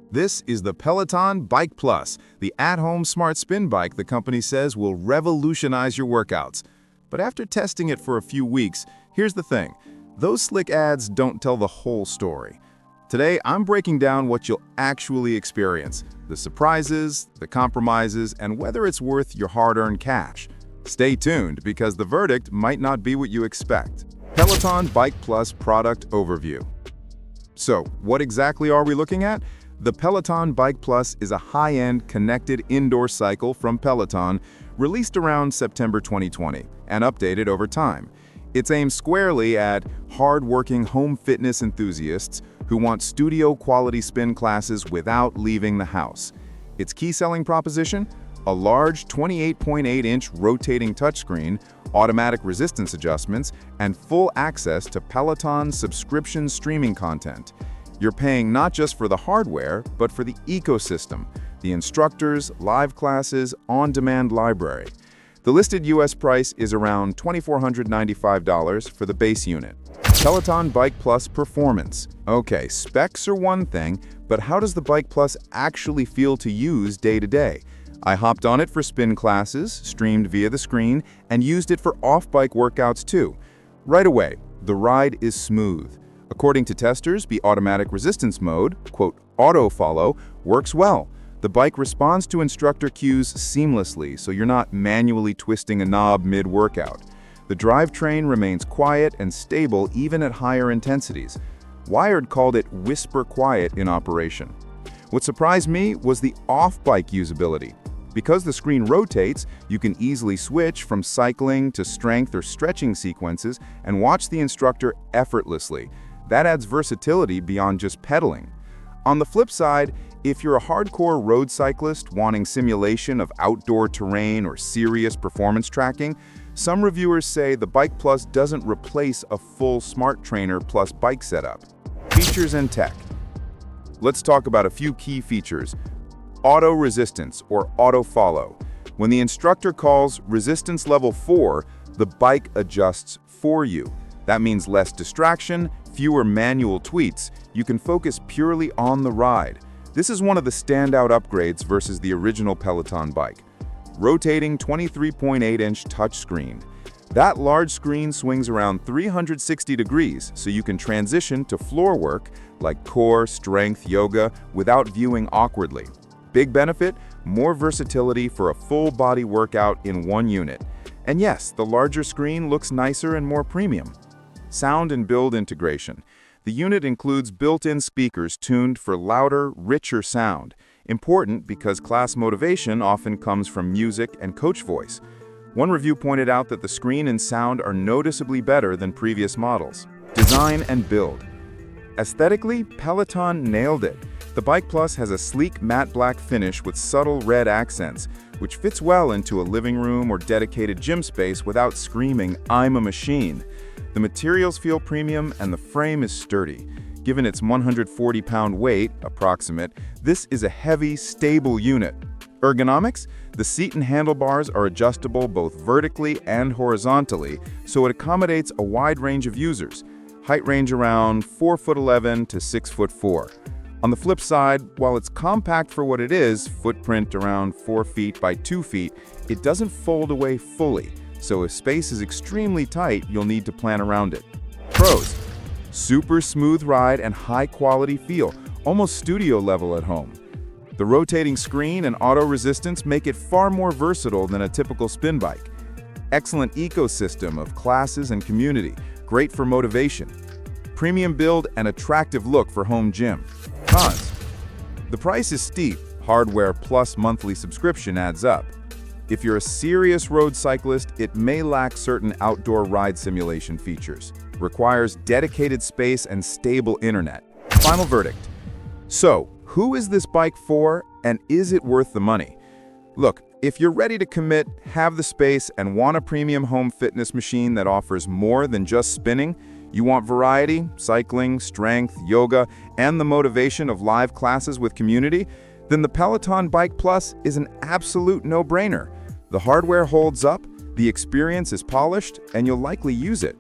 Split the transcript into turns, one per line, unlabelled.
This is the Peloton Bike Plus, the at-home smart spin bike the company says will revolutionize your workouts. But after testing it for a few weeks, here's the thing. Those slick ads don't tell the whole story. Today, I'm breaking down what you'll actually experience, the surprises, the compromises, and whether it's worth your hard-earned cash. Stay tuned, because the verdict might not be what you expect. Peloton Bike Plus Product Overview. So, what exactly are we looking at? The Peloton Bike Plus is a high-end, connected indoor cycle from Peloton, released around September 2020, and updated over time. It's aimed squarely at hard-working home fitness enthusiasts who want studio-quality spin classes without leaving the house. Its key selling proposition? A large 28.8-inch rotating touchscreen, automatic resistance adjustments, and full access to Peloton subscription streaming content. You're paying not just for the hardware, but for the ecosystem, the instructors, live classes, on-demand library. The listed US price is around $2,495 for the base unit. Peloton Bike Plus Performance. Okay, specs are one thing, but how does the Bike Plus actually feel to use day to day? I hopped on it for spin classes, streamed via the screen, and used it for off-bike workouts too. Right away, the ride is smooth. According to testers, the automatic resistance mode, auto follow, works well. The bike responds to instructor cues seamlessly, so you're not manually twisting a knob mid-workout. The drivetrain remains quiet and stable even at higher intensities. Wired called it whisper quiet in operation. What surprised me was the off-bike usability. Because the screen rotates, you can easily switch from cycling to strength or stretching sequences and watch the instructor effortlessly. That adds versatility beyond just pedaling. On the flip side, if you're a hardcore road cyclist wanting simulation of outdoor terrain or serious performance tracking, some reviewers say the Bike Plus doesn't replace a full smart trainer plus bike setup. Features and tech. Let's talk about a few key features. Auto resistance, or auto follow. When the instructor calls resistance level 4, the bike adjusts for you. That means less distraction, fewer manual tweaks. You can focus purely on the ride. This is one of the standout upgrades versus the original Peloton bike. Rotating 23.8-inch touchscreen. That large screen swings around 360 degrees, so you can transition to floor work like core, strength, yoga without viewing awkwardly. Big benefit, more versatility for a full-body workout in one unit. And yes, the larger screen looks nicer and more premium. Sound and build integration. The unit includes built-in speakers tuned for louder, richer sound. Important because class motivation often comes from music and coach voice. One review pointed out that the screen and sound are noticeably better than previous models. Design and build. Aesthetically, Peloton nailed it. The Bike Plus has a sleek matte black finish with subtle red accents, which fits well into a living room or dedicated gym space without screaming, "I'm a machine." The materials feel premium and the frame is sturdy. Given its 140-pound weight, approximate, this is a heavy, stable unit. Ergonomics? The seat and handlebars are adjustable both vertically and horizontally, so it accommodates a wide range of users. Height range around 4'11" to 6'4". On the flip side, while it's compact for what it is, footprint around 4 feet by 2 feet, it doesn't fold away fully. So if space is extremely tight, you'll need to plan around it. Pros: super smooth ride and high-quality feel, almost studio level at home. The rotating screen and auto resistance make it far more versatile than a typical spin bike. Excellent ecosystem of classes and community, great for motivation. Premium build and attractive look for home gym. Cons: the price is steep, hardware plus monthly subscription adds up. If you're a serious road cyclist, it may lack certain outdoor ride simulation features. Requires dedicated space and stable internet. Final verdict. So, who is this bike for, and is it worth the money? Look, if you're ready to commit, have the space, and want a premium home fitness machine that offers more than just spinning, you want variety, cycling, strength, yoga, and the motivation of live classes with community, then the Peloton Bike Plus is an absolute no-brainer. The hardware holds up, the experience is polished, and you'll likely use it.